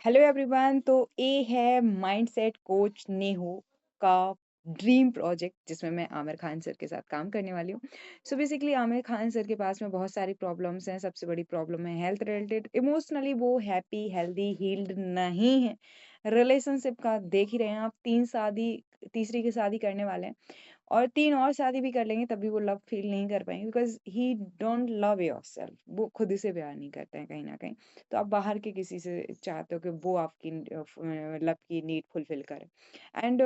Hello everyone. तो ये है माइंडसेट कोच नेहो का ड्रीम प्रोजेक्ट जिसमें मैं आमिर खान सर के साथ काम करने वाली हूँ। So basically Aamir Khan sir के पास में बहुत सारी प्रॉब्लम्स हैं। सबसे बड़ी प्रॉब्लम है हेल्थ रिलेटेड। इमोशनली वो हैप्पी हेल्दी हील्ड नहीं है। रिलेशनशिप का देख ही रहे हैं आप, तीन शादी, तीसरी की शादी करने वाले हैं और 3 और शादी भी कर लेंगे तब भी वो लव फ़ील नहीं कर पाएँगे because he don't love yourself. वो खुद से प्यार नहीं करते हैं कहीं न कहीं। तो आप बाहर के किसी से चाहते हो कि वो आपकी लव की नीड फुलफ़िल करे। एंड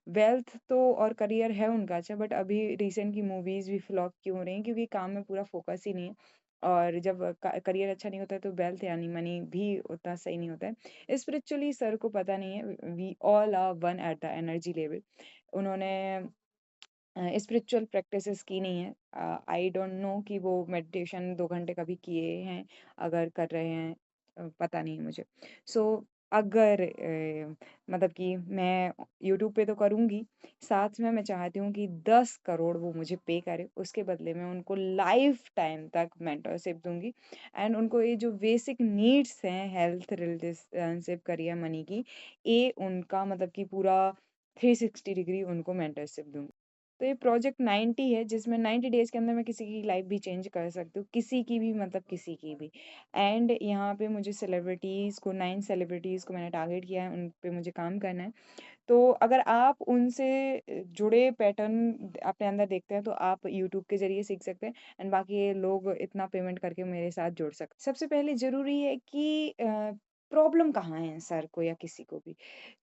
वेल्थ तो और करियर है उनका अच्छा, बट अभी रिसेंट की मूवीज़ भी फ्लॉप क्यों हो रही हैं? क्योंकि काम में पूरा फ़ोकस ही नहीं है। और जब क करियर अच्छा नहीं होता है तो वेल्थ यानी मनी भी उतना सही नहीं होता है। स्पिरिचुअली सर को पता नहीं है, we all are one at the energy level. उन्होंने स्पिरिचुअल प्रैक्टिसेस की नहीं है। आई डोंट नो कि वो मेडिटेशन 2 घंटे कभी किए हैं, अगर कर रहे हैं पता नहीं है मुझे। सो अगर मतलब कि मैं यूट्यूब पे तो करूँगी, साथ में मैं चाहती हूँ कि 10 करोड़ वो मुझे पे करे, उसके बदले में उनको लाइफ़ टाइम तक मेंटरशिप दूँगी एंड उनको ये जो बेसिक नीड्स हैं हेल्थ, रिलेशनशिप, करियर, मनी की, ये उनका मतलब कि पूरा 360 डिग्री उनको मेंटरशिप दूँगी। तो ये प्रोजेक्ट 90 है जिसमें 90 डेज़ के अंदर मैं किसी की लाइफ़ भी चेंज कर सकती हूँ, किसी की भी मतलब किसी की भी। एंड यहाँ पे मुझे सेलिब्रिटीज़ को 9 सेलिब्रिटीज़ को मैंने टारगेट किया है, उन पे मुझे काम करना है। तो अगर आप उनसे जुड़े पैटर्न अपने अंदर देखते हैं तो आप यूट्यूब के ज़रिए सीख सकते हैं एंड बाकी ये लोग इतना पेमेंट करके मेरे साथ जुड़ सकते हैं। सबसे पहले ज़रूरी है कि प्रॉब्लम कहाँ है सर को या किसी को भी।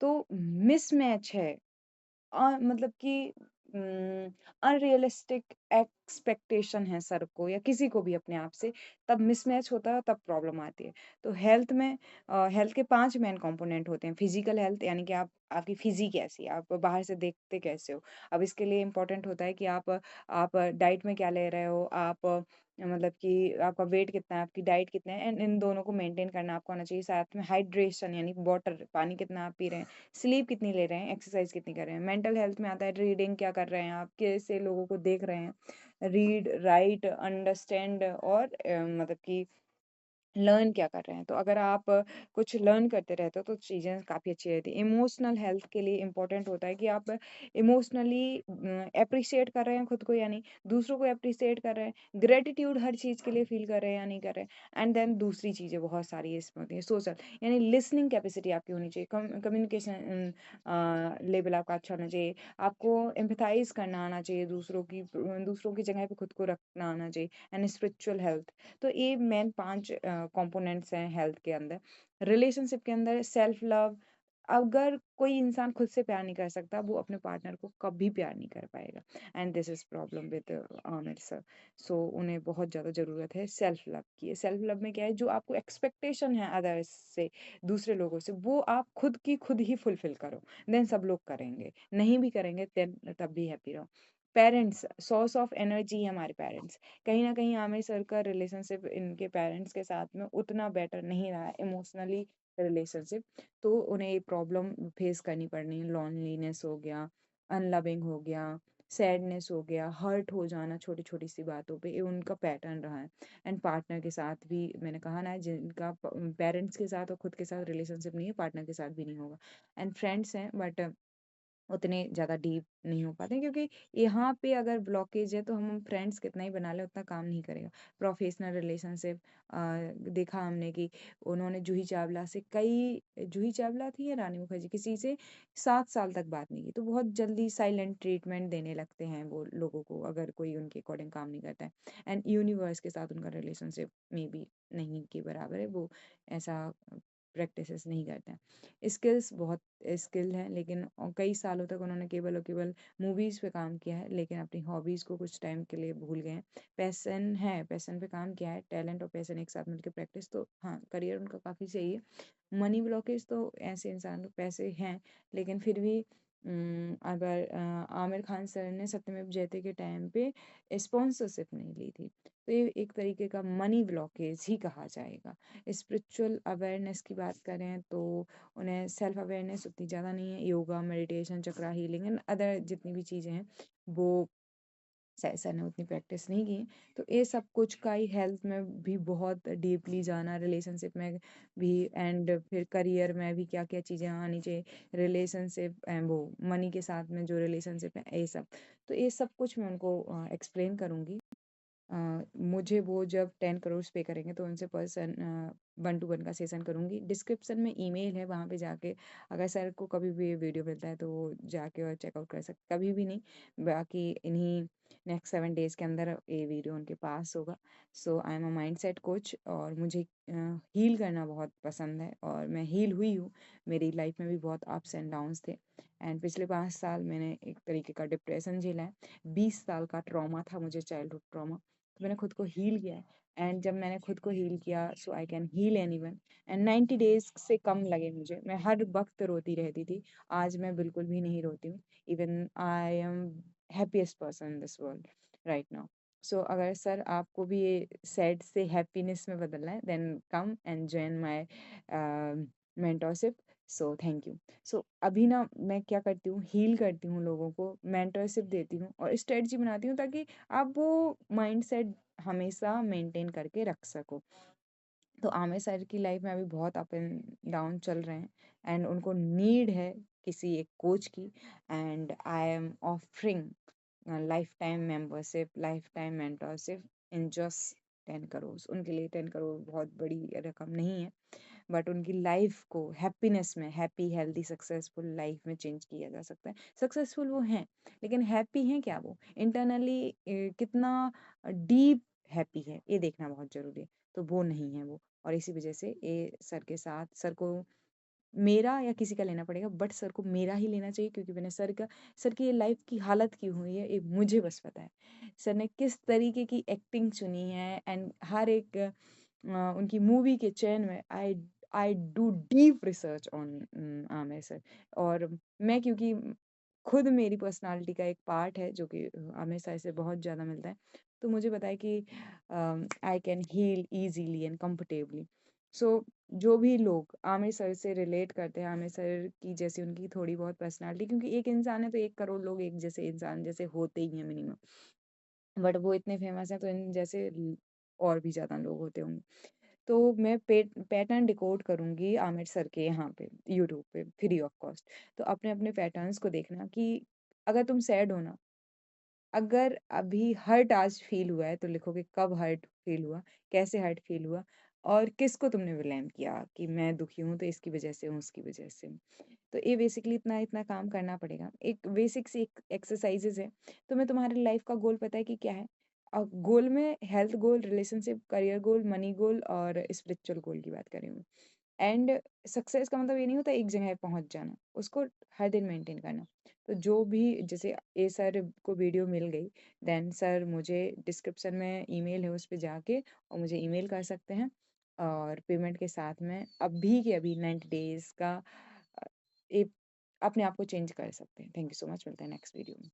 तो मिसमैच है। मतलब कि अनरियलिस्टिक एक्सपेक्टेशन है सर को या किसी को भी अपने आप से, तब मिसमैच होता है, तब प्रॉब्लम आती है। तो हेल्थ में हेल्थ के 5 मेन कंपोनेंट होते हैं। फिजिकल हेल्थ यानी कि आप आपकी फिज़ी कैसी है, आप बाहर से देखते कैसे हो। अब इसके लिए इम्पोर्टेंट होता है कि आप डाइट में क्या ले रहे हो, आप मतलब कि आपका वेट कितना है, आपकी डाइट कितना है एंड इन दोनों को मेंटेन करना आपको आना चाहिए। साथ में हाइड्रेशन यानी वाटर, पानी कितना आप पी रहे हैं। स्लीप कितनी ले रहे हैं, एक्सरसाइज कितनी कर रहे हैं। मेंटल हेल्थ में आता है रीडिंग क्या कर रहे हैं आप, कैसे लोगों को देख रहे हैं। रीड, राइट, अंडरस्टैंड और मतलब कि लर्न क्या कर रहे हैं। तो अगर आप कुछ लर्न करते रहते हो तो चीज़ें काफ़ी अच्छी रहती हैं। इमोशनल हेल्थ के लिए इम्पोर्टेंट होता है कि आप इमोशनली एप्रिशिएट कर रहे हैं खुद को या नहीं, दूसरों को एप्रिशिएट कर रहे हैं, ग्रैटिट्यूड हर चीज़ के लिए फ़ील कर रहे हैं या नहीं कर रहे हैं। एंड देन दूसरी चीज़ें बहुत सारी इसमें होती हैं, सोशल यानी लिसनिंग कैपेसिटी आपकी होनी चाहिए, कम्युनिकेशन लेवल आपका अच्छा होना चाहिए, आपको एम्पैथाइज़ करना आना चाहिए, दूसरों की जगह पे खुद को रखना आना चाहिए एंड स्पिरिचुअल हेल्थ। तो ये मेन 5 कंपोनेंट्स हैं हेल्थ के अंदर। रिलेशनशिप के अंदर सेल्फ लव, अगर कोई इंसान खुद से प्यार नहीं कर सकता, वो अपने पार्टनर को कभी प्यार नहीं कर पाएगा and this is problem with Aamir sir. So उन्हें बहुत ज़्यादा ज़रूरत है सेल्फ लव की। सेल्फ लव में क्या है, जो आपको एक्सपेक्टेशन है अदर्स से, दूसरे लोगों से, वो आप खुद की खुद ही फुलफिल करो, देन सब लोग करेंगे। नहीं भी करेंगे देन तब भी हैप्पी रहो। पेरेंट्स सोर्स ऑफ एनर्जी है हमारे पेरेंट्स। कहीं न कहीं आमिर सर का रिलेशनशिप इनके पेरेंट्स के साथ में उतना बेटर नहीं रहा है इमोशनली रिलेशनशिप। तो उन्हें ये प्रॉब्लम फेस करनी पड़ रही है। लोनलीनेस हो गया, अनलविंग हो गया, सैडनेस हो गया, हर्ट हो जाना छोटी-छोटी सी बातों पे, ये उनका पैटर्न रहा है। एंड पार्टनर के साथ भी मैंने कहा ना, जिनका पेरेंट्स के साथ और खुद के साथ रिलेशनशिप नहीं है, पार्टनर के साथ भी नहीं होगा। एंड फ्रेंड्स हैं बट उतने ज़्यादा डीप नहीं हो पाते हैं, क्योंकि यहाँ पे अगर ब्लॉकेज है तो हम फ्रेंड्स कितना ही बना लें उतना काम नहीं करेगा। प्रोफेशनल रिलेशनशिप देखा हमने कि उन्होंने जूही चावला से कई, जूही चावला थी या रानी मुखर्जी, किसी से 7 साल तक बात नहीं की। तो बहुत जल्दी साइलेंट ट्रीटमेंट देने लगते हैं वो लोगों को अगर कोई उनके अकॉर्डिंग काम नहीं करता है। एंड यूनिवर्स के साथ उनका रिलेशनशिप मे बी नहीं के बराबर है, वो ऐसा प्रैक्टिसेस नहीं करते हैं। स्किल्स बहुत स्किल है, लेकिन कई सालों तक उन्होंने केवल और केवल मूवीज़ पे काम किया है, लेकिन अपनी हॉबीज़ को कुछ टाइम के लिए भूल गए हैं। पैशन है, पैशन पे काम किया है, टैलेंट और पैशन एक साथ मिलकर प्रैक्टिस, तो हाँ, करियर उनका काफ़ी सही है। मनी ब्लॉकेज तो ऐसे इंसान को पैसे हैं, लेकिन फिर भी अगर आमिर खान सर ने सत्यमेव जयते के टाइम पे स्पॉन्सरशिप नहीं ली थी, तो ये एक तरीके का मनी ब्लॉकेज ही कहा जाएगा। स्पिरिचुअल अवेयरनेस की बात करें तो उन्हें सेल्फ अवेयरनेस उतनी ज़्यादा नहीं है। Yoga, meditation, chakra healing and other जितनी भी चीज़ें हैं वो शायद सर ने उतनी प्रैक्टिस नहीं की। तो ये सब कुछ का ही हेल्थ में भी बहुत डीपली जाना, रिलेशनशिप में भी एंड फिर करियर में भी क्या-क्या चीज़ें आनी चाहिए, रिलेशनशिप वो मनी के साथ में जो रिलेशनशिप है ये सब। तो ये सब कुछ मैं उनको एक्सप्लेन करूँगी। मुझे वो जब 10 करोड़ पे करेंगे तो उनसे पर्सन 1 टू 1 का सेशन करूँगी। डिस्क्रिप्शन में ईमेल है, वहाँ पे जाके अगर सर को कभी भी ये वीडियो मिलता है तो वो जाके और चेकआउट कर सकते, कभी भी नहीं, बाकी इन्हीं नेक्स्ट 7 डेज़ के अंदर ये वीडियो उनके पास होगा। So I am a mindset coach और मुझे हील करना बहुत पसंद है और मैं हील हुई हूँ। मेरी लाइफ में भी बहुत अप्स एंड डाउन्स थे एंड पिछले 5 साल मैंने एक तरीके का डिप्रेशन झेला है। 20 साल का ट्रॉमा था मुझे, चाइल्डहुड ट्रॉमा। तो मैंने खुद को हील किया है एंड जब मैंने खुद को हील किया so I can heal anyone and 90 days से कम लगे मुझे। मैं हर वक्त रोती रहती थी, आज मैं बिल्कुल भी नहीं रोती हूँ। Even I am happiest person in this world right now. So अगर सर आपको भी ये सैड से हैप्पीनेस में बदलना है then come and join my mentorship. So thank you. So अभी ना मैं क्या करती हूँ, हील करती हूँ लोगों को, मेंटरशिप देती हूँ और स्ट्रेटजी बनाती हूँ ताकि आप वो माइंडसेट हमेशा मेंटेन करके रख सको। तो आमिर सर की लाइफ में अभी बहुत अप एंड डाउन चल रहे हैं एंड उनको नीड है किसी एक कोच की and I am offering life time membership, life time mentorship in just 10 crore. उनके लिए 10 करोड़ बहुत बड़ी रकम नहीं है, बट उनकी लाइफ को हैप्पीनेस में, हैप्पी हेल्दी सक्सेसफुल लाइफ में चेंज किया जा सकता है। सक्सेसफुल वो हैं लेकिन हैप्पी हैं क्या वो इंटरनली, कितना डीप हैप्पी है ये देखना बहुत ज़रूरी है। तो वो नहीं है वो और इसी वजह से ये सर के साथ, सर को मेरा या किसी का लेना पड़ेगा बट सर को मेरा ही लेना चाहिए क्योंकि मैंने सर की ये लाइफ की हालत क्यों हुई है ये मुझे बस पता है। सर ने किस तरीके की एक्टिंग चुनी है एंड हर एक उनकी मूवी के चयन में I I do deep research on Aamir sir. और मैं क्योंकि खुद मेरी पर्सनालिटी का एक पार्ट है जो कि आमिर सर से बहुत ज़्यादा मिलता है, तो मुझे पता है कि I can heal easily and comfortably. So जो भी लोग आमिर सर से रिलेट करते हैं, आमिर सर की जैसी उनकी थोड़ी बहुत पर्सनालिटी, क्योंकि एक इंसान है तो 1 करोड़ लोग एक जैसे इंसान जैसे होते ही हैं मिनिमम। बट वो इतने फेमस हैं तो इन जैसे और भी ज़्यादा लोग होते होंगे। तो मैं पैटर्न डिकोड करूँगी आमिर सर के यहाँ पे यूट्यूब पे फ्री ऑफ कॉस्ट। तो अपने-अपने पैटर्न्स को देखना कि अगर तुम सैड हो ना, अगर अभी हर्ट आज फ़ील हुआ है तो लिखोगे कब हर्ट फ़ील हुआ, कैसे हर्ट फ़ील हुआ और किसको तुमने ब्लेम किया कि मैं दुखी हूँ तो इसकी वज़ह से हूँ, उसकी वज़ह से हूँ। तो ये बेसिकली इतना-इतना काम करना पड़ेगा। एक बेसिक सी एक एक्सरसाइज़ेज़ है। तुम्हें तुम्हारी लाइफ़ का गोल पता है कि क्या है? गोल में हेल्थ गोल, रिलेशनशिप, करियर गोल, मनी गोल और स्पिरिचुअल गोल की बात कर रही हूँ। एंड सक्सेस का मतलब ये नहीं होता एक जगह पहुँच जाना, उसको हर दिन मेंटेन करना। तो जो भी जैसे ए सर को वीडियो मिल गई, देन सर मुझे डिस्क्रिप्शन में ईमेल है उस पे जाके और मुझे ईमेल कर सकते हैं और पेमेंट के साथ में अभी के अभी 90 डेज़ का अ, एक अपने आप को चेंज कर सकते हैं। थैंक यू सो मच, मिलते हैं नेक्स्ट वीडियो में।